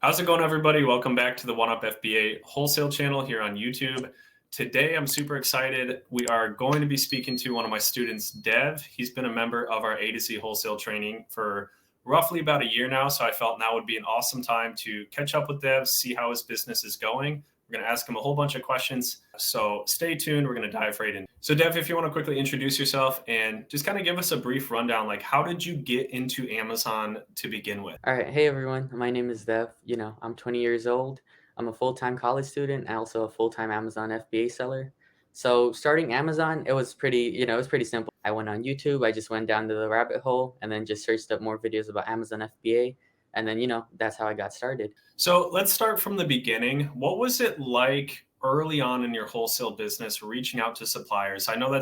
How's it going, everybody? Welcome back to the One Up FBA Wholesale channel here on YouTube. Today, I'm super excited. We are going to be speaking to one of my students, Dev. He's been a member of our A to Z wholesale training for roughly about a year now. So I felt now would be an awesome time to catch up with Dev, see how his business is going. We're going to ask him a whole bunch of questions. So stay tuned. We're going to dive right in. So Dev, if you want to quickly introduce yourself and just kind of give us a brief rundown, like how did you get into Amazon to begin with? All right, hey everyone. My name is Dev. I'm 20 years old. I'm a full-time college student and also a full-time Amazon FBA seller. So starting Amazon, it was pretty simple. I went on YouTube, I just went down to the rabbit hole and then just searched up more videos about Amazon FBA. And then, that's how I got started. So let's start from the beginning. What was it like early on in your wholesale business reaching out to suppliers? I know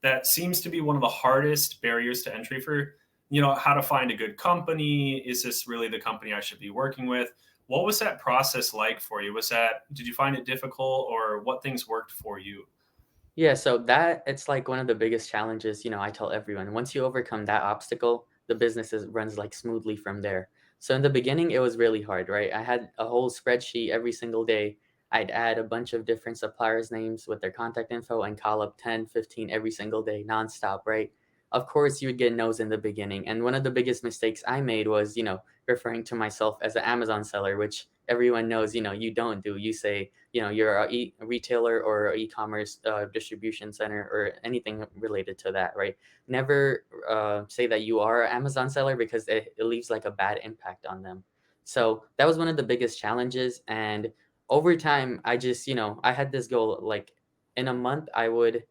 that seems to be one of the hardest barriers to entry for, how to find a good company. Is this really the company I should be working with? What was that process like for you? Did you find it difficult or what things worked for you? Yeah, so that it's like one of the biggest challenges, I tell everyone. Once you overcome that obstacle, the runs like smoothly from there. So in the beginning, it was really hard, right? I had a whole spreadsheet every single day. I'd add a bunch of different suppliers' names with their contact info and call up 10, 15 every single day, nonstop, right? Of course, you would get no's in the beginning. And one of the biggest mistakes I made was, referring to myself as an Amazon seller, which everyone knows, you don't do. You say, you're a retailer or a e-commerce distribution center or anything related to that, right? Never say that you are an Amazon seller because it leaves like a bad impact on them. So that was one of the biggest challenges. And over time, I had this goal, like in a month, I would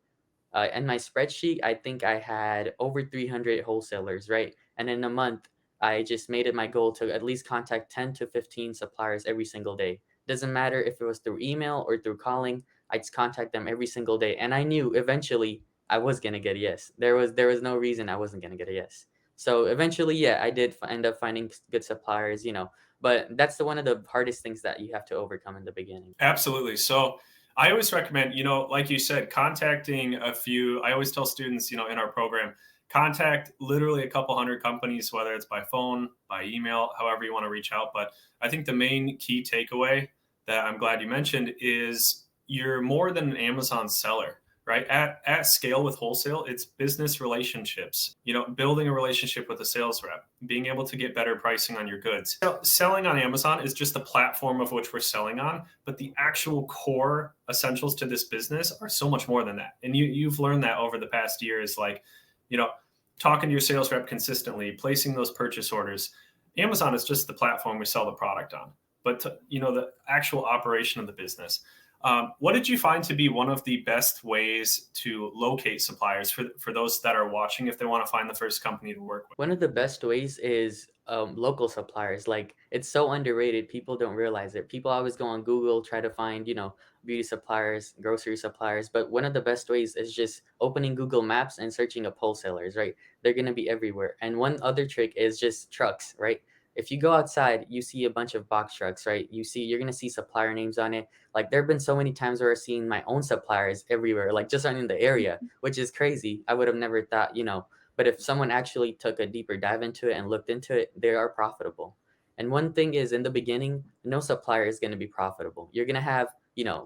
in my spreadsheet, I think I had over 300 wholesalers, right? And in a month, I just made it my goal to at least contact 10 to 15 suppliers every single day. Doesn't matter if it was through email or through calling, I just contact them every single day. And I knew eventually I was gonna get a yes. There was no reason I wasn't gonna get a yes. So eventually, yeah, I did end up finding good suppliers, but that's one of the hardest things that you have to overcome in the beginning. Absolutely. So I always recommend, like you said, contacting a few. I always tell students, in our program, contact literally a couple hundred companies, whether it's by phone, by email, however you want to reach out. But I think the main key takeaway that I'm glad you mentioned is you're more than an Amazon seller, right? At scale with wholesale, it's business relationships, building a relationship with a sales rep, being able to get better pricing on your goods. Selling on Amazon is just the platform of which we're selling on, but the actual core essentials to this business are so much more than that. And you've learned that over the past years, like, you know, talking to your sales rep consistently, placing those purchase orders. Amazon is just the platform we sell the product on, but the actual operation of the business. What did you find to be one of the best ways to locate suppliers for those that are watching if they want to find the first company to work with? One of the best ways is local suppliers. Like it's so underrated, people don't realize it. People always go on Google, try to find, beauty suppliers, grocery suppliers. But one of the best ways is just opening Google Maps and searching up wholesalers, right? They're gonna be everywhere. And one other trick is just trucks, right? If you go outside, you see a bunch of box trucks, right? You're gonna see supplier names on it. Like there have been so many times where I've seen my own suppliers everywhere, like just in the area, which is crazy. I would have never thought, but if someone actually took a deeper dive into it and looked into it, they are profitable. And one thing is in the beginning, no supplier is going to be profitable. You're going to have,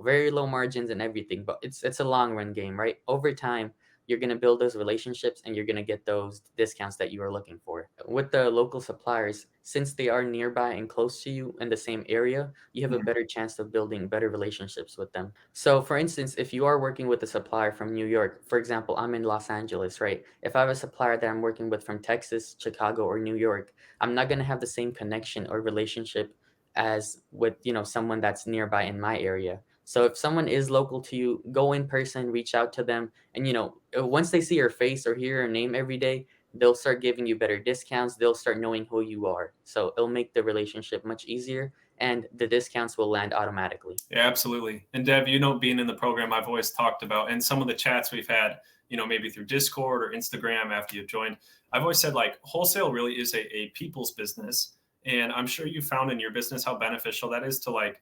very low margins and everything, but it's a long run game, right? Over time, you're going to build those relationships and you're going to get those discounts that you are looking for. With the local suppliers, since they are nearby and close to you in the same area, you have a better chance of building better relationships with them. So, for instance, if you are working with a supplier from New York, for example, I'm in Los Angeles, right? If I have a supplier that I'm working with from Texas, Chicago, or New York, I'm not going to have the same connection or relationship as with, someone that's nearby in my area. So if someone is local to you, go in person, reach out to them, and once they see your face or hear your name every day, they'll start giving you better discounts. They'll start knowing who you are. So it'll make the relationship much easier and the discounts will land automatically. Yeah, absolutely. And Dev, being in the program, I've always talked about, and some of the chats we've had, maybe through Discord or Instagram after you've joined, I've always said like wholesale really is a people's business. And I'm sure you found in your business how beneficial that is to like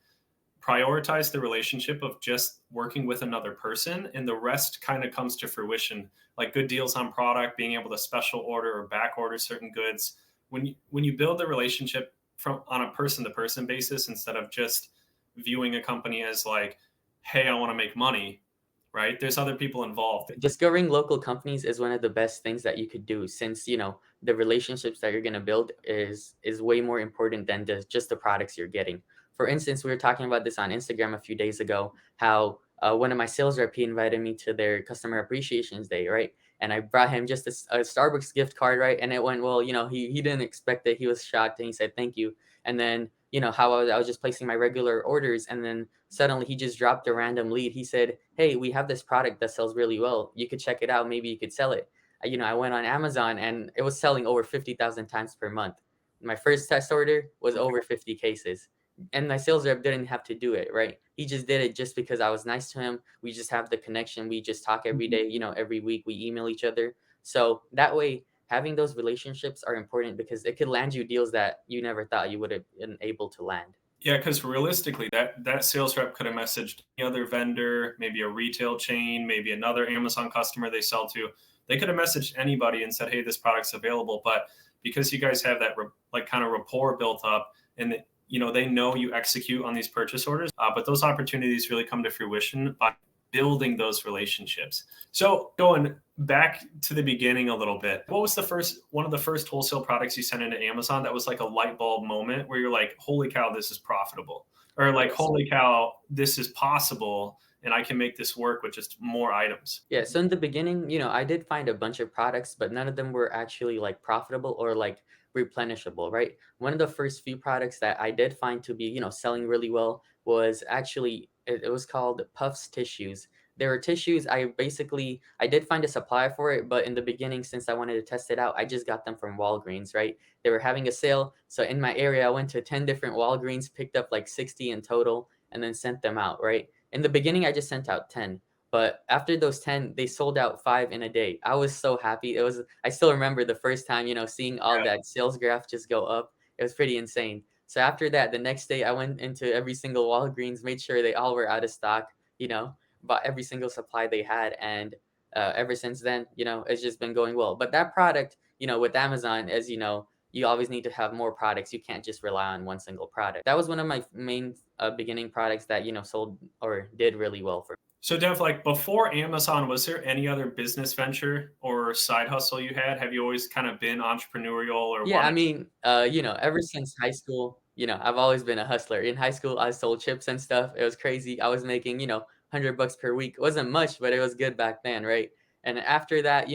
prioritize the relationship of just working with another person, and the rest kind of comes to fruition, like good deals on product, being able to special order or back order certain goods. When you build the relationship from on a person to person basis instead of just viewing a company as like, hey, I want to make money, right? There's other people involved. Discovering local companies is one of the best things that you could do since, the relationships that you're going to build is way more important than just the products you're getting. For instance, we were talking about this on Instagram a few days ago, how one of my sales rep, he invited me to their customer appreciations day, right? And I brought him just a Starbucks gift card, right? And it went well. He didn't expect it. He was shocked and he said thank you. And then, how I was just placing my regular orders, and then suddenly he just dropped a random lead. He said, "Hey, we have this product that sells really well. You could check it out. Maybe you could sell it." I went on Amazon and it was selling over 50,000 times per month. My first test order was over 50 cases. And my sales rep didn't have to do it, right? He just did it just because I was nice to him. We just have the connection. We just talk every day, every week we email each other. So that way, having those relationships are important because it could land you deals that you never thought you would have been able to land. Yeah, because realistically, that sales rep could have messaged any other vendor, maybe a retail chain, maybe another Amazon customer they sell to. They could have messaged anybody and said, "Hey, this product's available." But because you guys have that like kind of rapport built up, and they know you execute on these purchase orders, but those opportunities really come to fruition by building those relationships. So going back to the beginning a little bit, what was one of the first wholesale products you sent into Amazon that was like a light bulb moment where you're like, holy cow, this is profitable, or like, Yes. holy cow, this is possible and I can make this work with just more items? Yeah, so in the beginning, I did find a bunch of products, but none of them were actually like profitable or like replenishable, right? One of the first few products that I did find to be, selling really well was actually it was called Puffs tissues. There were tissues. I did find a supplier for it, but in the beginning, since I wanted to test it out, I just got them from Walgreens, right? They were having a sale. So in my area, I went to 10 different Walgreens, picked up like 60 in total, and then sent them out, right? In the beginning, I just sent out 10. But after those 10, they sold out 5 in a day. I was so happy. I still remember the first time, seeing all Yeah. that sales graph just go up. It was pretty insane. So after that, the next day I went into every single Walgreens, made sure they all were out of stock, bought every single supply they had. And ever since then, it's just been going well. But that product, with Amazon, as you know, you always need to have more products. You can't just rely on one single product. That was one of my main beginning products that, sold or did really well for. So Dev, like before Amazon, was there any other business venture or side hustle you had? Have you always kind of been entrepreneurial or Yeah, I wanted? mean, ever since high school, I've always been a hustler. In high school, I sold chips and stuff. It was crazy. I was making, 100 bucks per week. It wasn't much, but it was good back then, right? And after that,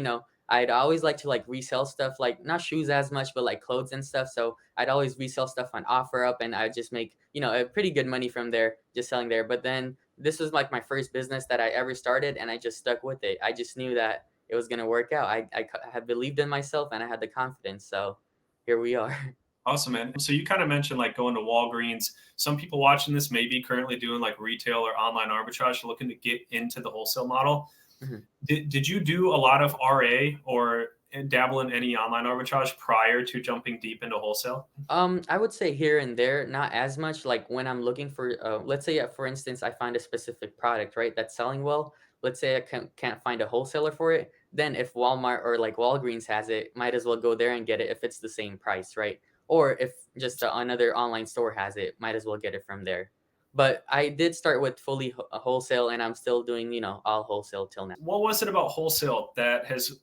I'd always like to like resell stuff, like not shoes as much, but like clothes and stuff. So I'd always resell stuff on OfferUp, and I'd just make, a pretty good money from there, just selling there. But then this was like my first business that I ever started, and I just stuck with it. I just knew that it was gonna work out. I had believed in myself and I had the confidence. So here we are. Awesome, man. So you kind of mentioned like going to Walgreens. Some people watching this may be currently doing like retail or online arbitrage, looking to get into the wholesale model. Mhm. Did you do a lot of RA or dabble in any online arbitrage prior to jumping deep into wholesale? I would say here and there, not as much. Like when I'm looking for, let's say, for instance, I find a specific product, right, that's selling well. Let's say I can't find a wholesaler for it. Then if Walmart or like Walgreens has it, might as well go there and get it if it's the same price, right? Or if just another online store has it, might as well get it from there. But I did start with fully wholesale, and I'm still doing, all wholesale till now. What was it about wholesale that has,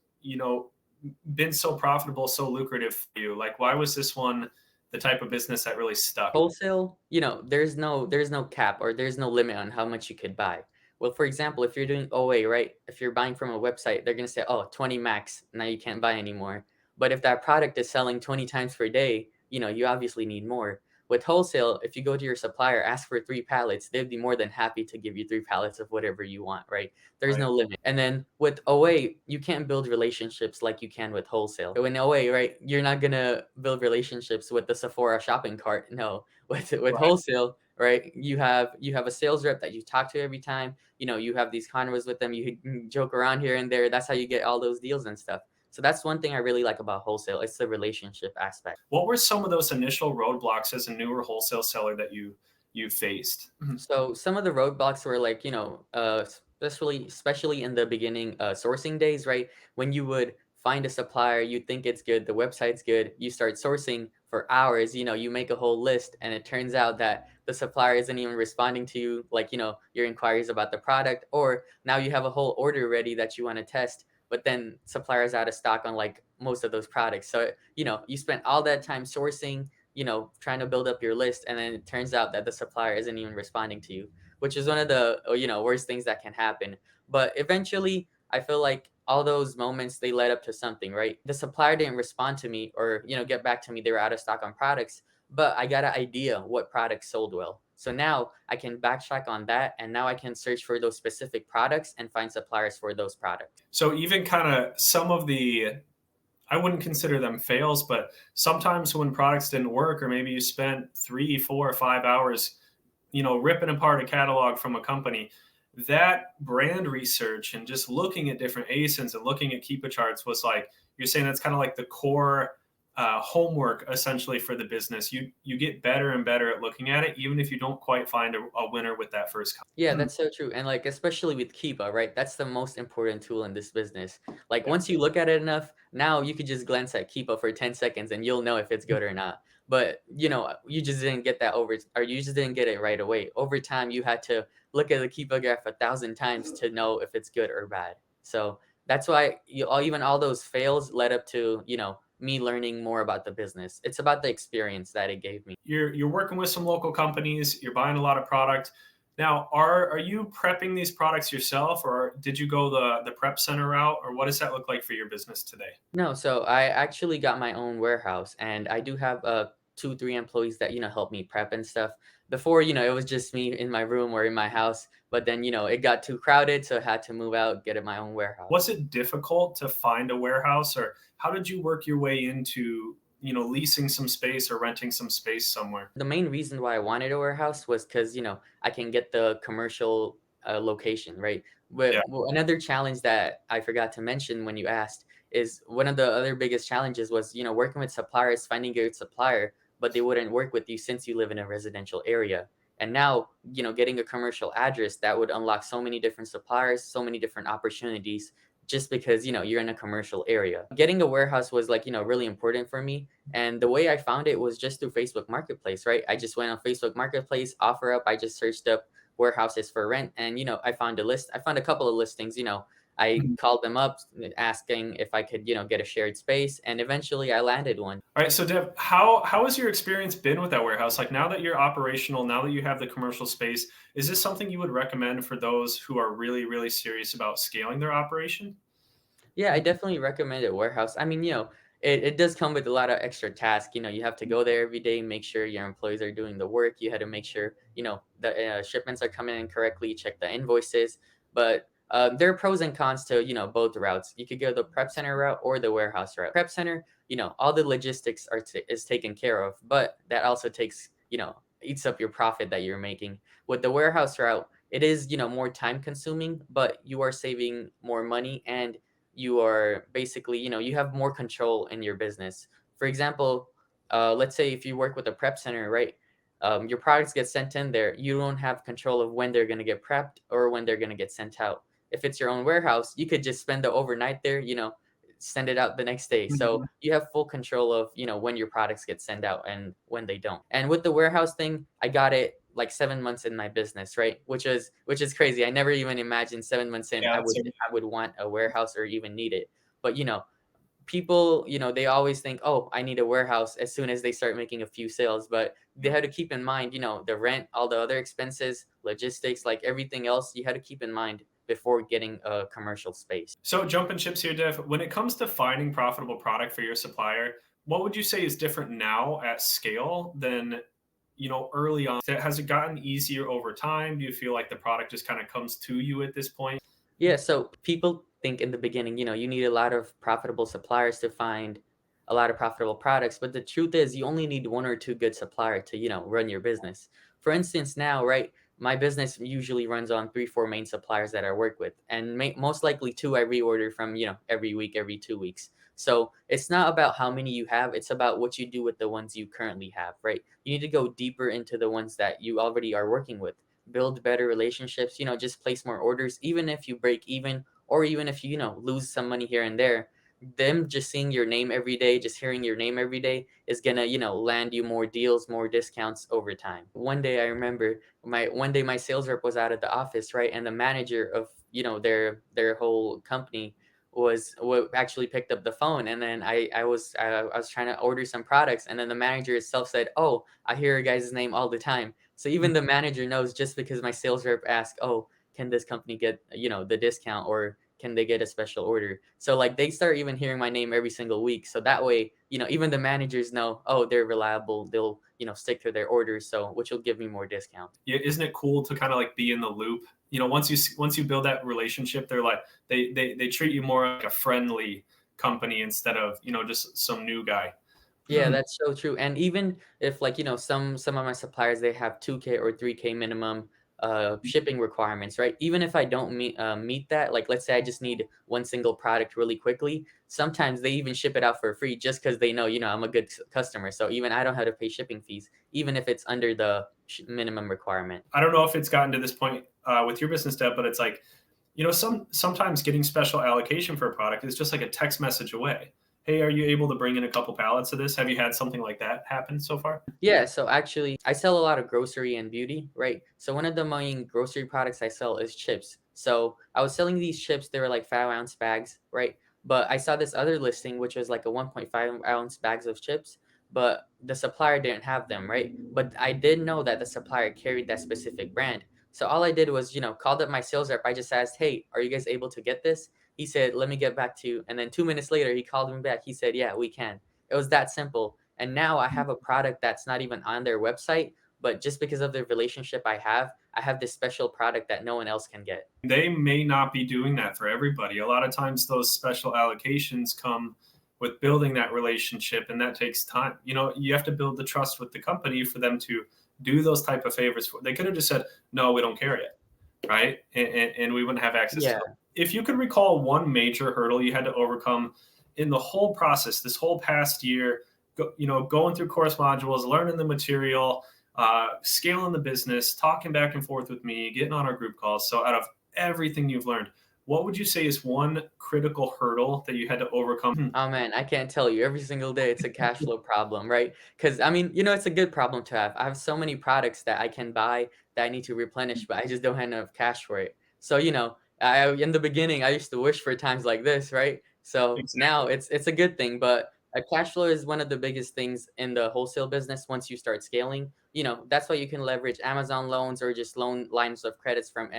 been so profitable, so lucrative for you? Like, why was this one the type of business that really stuck? Wholesale, there's no cap or there's no limit on how much you could buy. Well, for example, if you're doing OA, right? If you're buying from a website, they're gonna say, "Oh, 20 max. Now you can't buy anymore." But if that product is selling 20 times per day, you obviously need more. With wholesale, if you go to your supplier, ask for 3 pallets, they'd be more than happy to give you 3 pallets of whatever you want, right? There's Right. no limit. And then with OA, you can't build relationships like you can with wholesale. In OA, right, you're not gonna build relationships with the Sephora shopping cart. No, with Right. wholesale, right? You have a sales rep that you talk to every time. You have these convos with them. You can joke around here and there. That's how you get all those deals and stuff. So that's one thing I really like about wholesale. It's the relationship aspect. What were some of those initial roadblocks as a newer wholesale seller that you faced? So some of the roadblocks were like, especially in the beginning, sourcing days, right? When you would find a supplier, you think it's good, the website's good, you start sourcing for hours, you make a whole list, and it turns out that the supplier isn't even responding to you, like, your inquiries about the product, or now you have a whole order ready that you want to test, but then suppliers out of stock on like most of those products. So, you spent all that time sourcing, trying to build up your list, and then it turns out that the supplier isn't even responding to you, which is one of the, worst things that can happen. But eventually, I feel like all those moments they led up to something, right? The supplier didn't respond to me or, get back to me. They were out of stock on products, but I got an idea what products sold well. So now I can backtrack on that, and now I can search for those specific products and find suppliers for those products. So even kind of some of the, I wouldn't consider them fails, but sometimes when products didn't work, or maybe you spent 3, 4, or 5 hours, ripping apart a catalog from a company, that brand research and just looking at different ASINs and looking at Keepa charts was like, you're saying that's kind of like the core homework essentially for the business. You get better and better at looking at it, even if you don't quite find a winner with that first. Yeah, that's so true. And like especially with Kiva, right? That's the most important tool in this business. Like Yeah. once you look at it enough, now you could just glance at Kiva for 10 seconds and you'll know if it's good or not. But you just didn't get that or you just didn't get it right away. Over time, you had to look at the Kiva graph 1,000 times to know if it's good or bad. So that's why even all those fails led up to, me learning more about the business. It's about the experience that it gave me. You're working with some local companies, you're buying a lot of product. Now, are you prepping these products yourself, or did you go the prep center route, or what does that look like for your business today? No, so I actually got my own warehouse, and I do have 2, 3 employees that help me prep and stuff. Before, it was just me in my room or in my house, but then it got too crowded, so I had to move out, get in my own warehouse. Was it difficult to find a warehouse, or how did you work your way into leasing some space or renting some space somewhere? The main reason why I wanted a warehouse was because I can get the commercial location, right? Yeah. But another challenge that I forgot to mention when you asked is one of the other biggest challenges was working with suppliers, finding a good supplier, but they wouldn't work with you since you live in a residential area. And now getting a commercial address that would unlock so many different suppliers, so many different opportunities. Just because you're in a commercial area, getting a warehouse was like really important for me, and the way I found it was just through Facebook Marketplace, right? I just went on Facebook Marketplace, offer up. I just searched up warehouses for rent, and I found a list. I found a couple of listings. I Mhm. called them up asking if I could get a shared space, and eventually I landed one. All right, so Dev, how has your experience been with that warehouse? Like now that you're operational, now that you have the commercial space, is this something you would recommend for those who are really, really serious about scaling their operation? Yeah, I definitely recommend a warehouse. I mean, it does come with a lot of extra tasks. You have to go there every day, make sure your employees are doing the work. You had to make sure, the shipments are coming in correctly, check the invoices. But there are pros and cons to, both routes. You could go the prep center route or the warehouse route. Prep center, all the logistics is taken care of, but that also takes, eats up your profit that you're making. With the warehouse route, it is, more time consuming, but you are saving more money, and you are basically, you have more control in your business. For example, let's say if you work with a prep center, right? Your products get sent in there. You don't have control of when they're going to get prepped or when they're going to get sent out. If it's your own warehouse, you could just spend the overnight there, send it out the next day. So Mhm. you have full control of, when your products get sent out and when they don't. And with the warehouse thing, I got it like 7 months in my business, right? Which is crazy. I never even imagined 7 months in Yeah, I that's would I would want a warehouse or even need it. But people, they always think, oh, I need a warehouse as soon as they start making a few sales. But they had to keep in mind, the rent, all the other expenses, logistics, like everything else, you had to keep in mind before getting a commercial space. so jumping ships here, Dev. When it comes to finding profitable product for your supplier, what would you say is different now at scale than early on? Has it gotten easier over time? Do you feel like the product just kind of comes to you at this point? Yeah, so people think in the beginning, you need a lot of profitable suppliers to find a lot of profitable products, but the truth is you only need one or two good supplier to, run your business. For instance, now, right, my business usually runs on 3, 4 main suppliers that I work with, and most likely two I reorder from, every week, every 2 weeks. So it's not about how many you have, it's about what you do with the ones you currently have, right? You need to go deeper into the ones that you already are working with, build better relationships, just place more orders, even if you break even or even if you, lose some money here and there. them just seeing your name every day, just hearing your name every day is gonna, land you more deals, more discounts over time. One day I remember my sales rep was out of the office, right? And the manager of, their whole company was what actually picked up the phone, and then I was trying to order some products, and then the manager itself said, "Oh, I hear your guys' name all the time." So even the manager knows, just because my sales rep asked, "Oh, can this company get, the discount, or can they get a special order?" So like they start even hearing my name every single week. So that way, even the managers know, oh, they're reliable. They'll, stick to their orders. So which will give me more discounts. Yeah, isn't it cool to kind of like be in the loop? Once you build that relationship, they're like they treat you more like a friendly company instead of just some new guy. Yeah, that's so true. And even if, like, some of my suppliers, they have 2K or 3K minimum shipping requirements, right? Even if I don't meet that, like let's say I just need one single product really quickly, sometimes they even ship it out for free just because they know, I'm a good customer. So even I don't have to pay shipping fees, even if it's under the minimum requirement. I don't know if it's gotten to this point with your business, Deb, but it's like sometimes getting special allocation for a product is just like a text message away. Hey, are you able to bring in a couple pallets of this? Have you had something like that happen so far? Yeah, so actually, I sell a lot of grocery and beauty, right? So one of the main grocery products I sell is chips. So I was selling these chips, they were like 5-ounce bags, right? But I saw this other listing, which was like a 1.5-ounce bags of chips, but the supplier didn't have them, right? But I did know that the supplier carried that specific brand. So all I did was, called up my sales rep. I just asked, "Hey, are you guys able to get this?" He said, "Let me get back to you." And then 2 minutes later, he called me back. He said, "Yeah, we can." It was that simple. And now I have a product that's not even on their website, but just because of the relationship I have this special product that no one else can get. They may not be doing that for everybody. A lot of times, those special allocations come with building that relationship, and that takes time. You have to build the trust with the company for them to do those type of favors. They could have just said, "No, we don't carry it," right? And we wouldn't have access to Yeah. them. If you could recall one major hurdle you had to overcome in the whole process, this whole past year, going through course modules, learning the material, scaling the business, talking back and forth with me, getting on our group calls. So out of everything you've learned, what would you say is one critical hurdle that you had to overcome? Oh man, I can't tell you. Every single day it's a cash flow problem, right? Because I mean, it's a good problem to have. I have so many products that I can buy that I need to replenish, but I just don't have enough cash for it. So, I in the beginning I used to wish for times like this, right? So now Exactly. it's a good thing, but a cash flow is one of the biggest things in the wholesale business once you start scaling. That's why you can leverage Amazon loans or just loan lines of credits from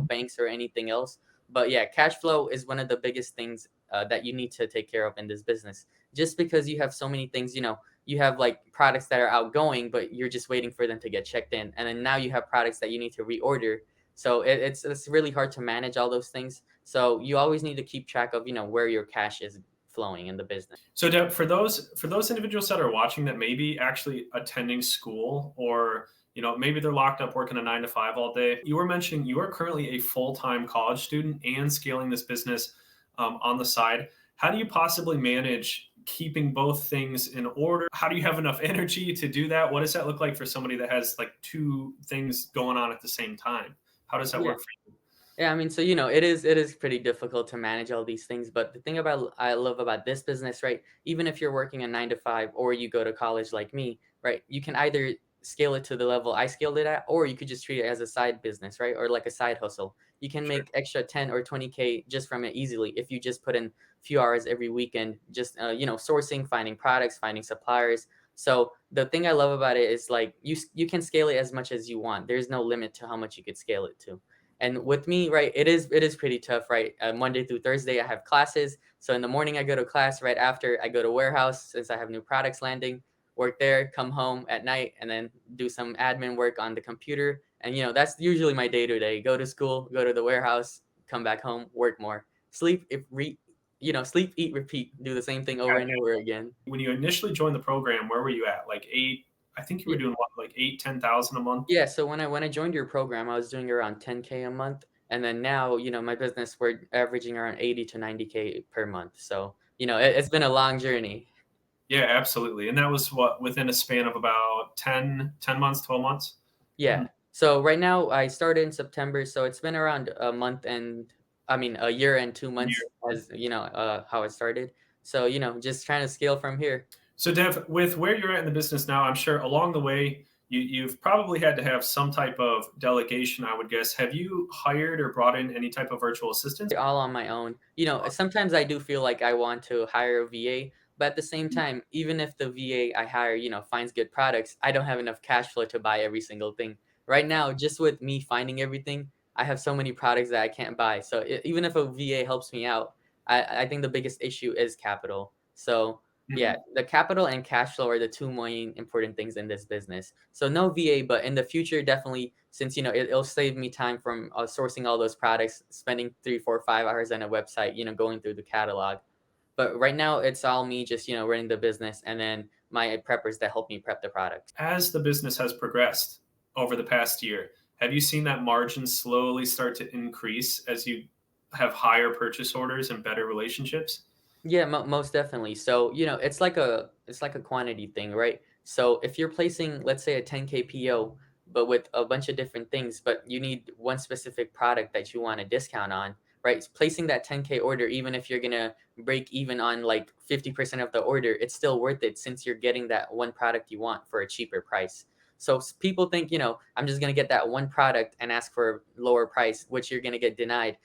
banks or anything else. But yeah, cash flow is one of the biggest things that you need to take care of in this business. Just because you have so many things, you have like products that are outgoing, but you're just waiting for them to get checked in, and then now you have products that you need to reorder. So it's really hard to manage all those things. So you always need to keep track of where your cash is flowing in the business. So, Deb, for those individuals that are watching that may be actually attending school, or maybe they're locked up working a 9 to 5 all day, you were mentioning you are currently a full-time college student and scaling this business on the side. How do you possibly manage keeping both things in order? How do you have enough energy to do that? What does that look like for somebody that has like two things going on at the same time? How does that Yeah. work for you? Yeah, I mean, so it is pretty difficult to manage all these things, but the thing about I love about this business, right? Even if you're working a 9 to 5 or you go to college like me, right? You can either scale it to the level I scaled it at, or you could just treat it as a side business, right? Or like a side hustle. You can Sure. make extra 10 or 20K just from it easily if you just put in a few hours every weekend, just sourcing, finding products, finding suppliers. So the thing I love about it is like you can scale it as much as you want. There's no limit to how much you could scale it to. And with me, right, it is pretty tough, right? Monday through Thursday, I have classes. So in the morning, I go to class. Right after, I go to warehouse since I have new products landing. Work there, come home at night, and then do some admin work on the computer. And that's usually my day to day. Go to school, go to the warehouse, come back home, work more, sleep, sleep, eat, repeat, do the same thing over and over again. When you initially joined the program, where were you at? Like eight? I think you were doing what, like 8, 10,000 a month. Yeah, so when I joined your program, I was doing around 10K a month, and then now, my business, we're averaging around 80 to 90K per month. So, it's been a long journey. Yeah, absolutely. And that was what, within a span of about 10 months, 12 months. Yeah. So right now I started in September, so it's been around a month and I mean a year and 2 months Year. as how it started. So, just trying to scale from here. So, Dev, with where you're at in the business now, I'm sure along the way you've probably had to have some type of delegation, I would guess. Have you hired or brought in any type of virtual assistants? All on my own. Sometimes I do feel like I want to hire a VA, but at the same time, even if the VA I hire, finds good products, I don't have enough cash flow to buy every single thing. Right now, just with me finding everything, I have so many products that I can't buy. So even if a VA helps me out, I think the biggest issue is capital. So yeah, Mhm. the capital and cash flow are the two main important things in this business. So no VA, but in the future, definitely, since it'll save me time from sourcing all those products, spending 3, 4, 5 hours on a website, going through the catalog. But right now, it's all me just running the business, and then my preppers that help me prep the products. As the business has progressed over the past year, have you seen that margin slowly start to increase as you have higher purchase orders and better relationships? Yeah, most definitely. So, it's like a quantity thing, right? So, if you're placing, let's say, a 10K PO, but with a bunch of different things, but you need one specific product that you want a discount on, right? Placing that 10K order, even if you're gonna break even on like 50% of the order, it's still worth it since you're getting that one product you want for a cheaper price. So people think, I'm just gonna get that one product and ask for a lower price, which you're gonna get denied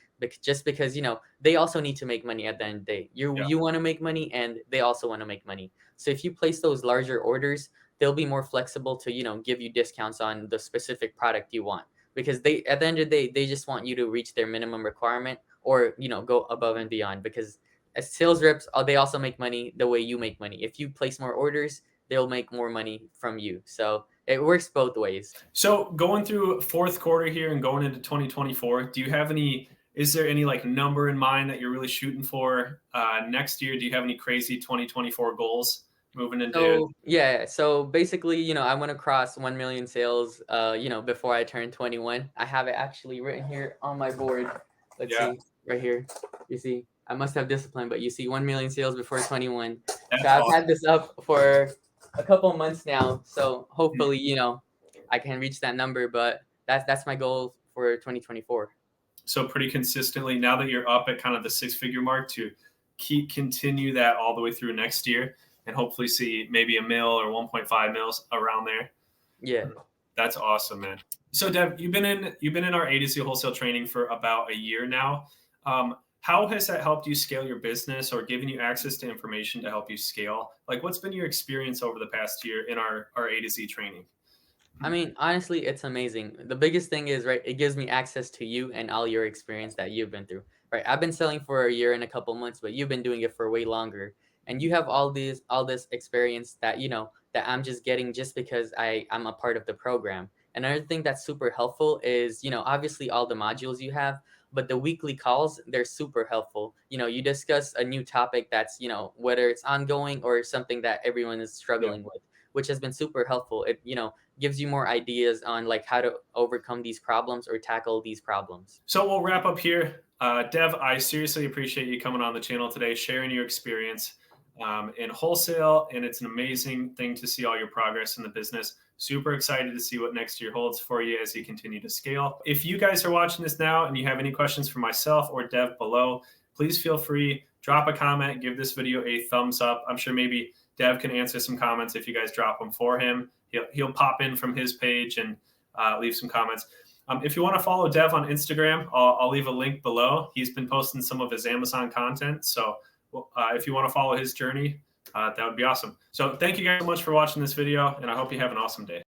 just because they also need to make money at the end of the day. You Yeah. you want to make money and they also want to make money. So if you place those larger orders, they'll be more flexible to give you discounts on the specific product you want because they at the end of the day they just want you to reach their minimum requirement or go above and beyond because as sales reps they also make money the way you make money. If you place more orders, they'll make more money from you. So it works both ways. So going through fourth quarter here and going into 2024, do you have any? Is there any like number in mind that you're really shooting for next year? Do you have any crazy 2024 goals moving into? So yeah, so basically, I want to cross 1 million sales, before I turn 21. I have it actually written here on my board. Let's Yeah, see, right here. You see, I must have discipline, but you see, 1 million sales before 21. So that's I've awesome. had this up for a couple months now. So hopefully, I can reach that number. But that's my goal for 2024. So pretty consistently now that you're up at kind of the six-figure mark to continue that all the way through next year and hopefully see maybe a mil or 1.5 mils around there. Yeah. That's awesome, man. So Deb, you've been in our A to Z wholesale training for about a year now. How has that helped you scale your business or given you access to information to help you scale? Like, what's been your experience over the past year in our A to Z training? I mean, honestly, it's amazing. The biggest thing is, right, it gives me access to you and all your experience that you've been through. Right. I've been selling for a year and a couple months, but you've been doing it for way longer. And you have all this experience that, that I'm just getting just because I'm a part of the program. Another thing that's super helpful is, obviously all the modules you have, but the weekly calls, they're super helpful. You discuss a new topic that's, whether it's ongoing or something that everyone is Yeah. struggling with, which has been super helpful. It, gives you more ideas on like how to overcome these problems or tackle these problems. So we'll wrap up here. Dev, I seriously appreciate you coming on the channel today, sharing your experience in wholesale. And it's an amazing thing to see all your progress in the business. Super excited to see what next year holds for you as you continue to scale. If you guys are watching this now and you have any questions for myself or Dev below, please feel free, drop a comment, give this video a thumbs up. I'm sure maybe Dev can answer some comments if you guys drop them for him. He'll pop in from his page and leave some comments. If you want to follow Dev on Instagram, I'll leave a link below. He's been posting some of his Amazon content. So if you want to follow his journey, that would be awesome. So thank you guys so much for watching this video, and I hope you have an awesome day.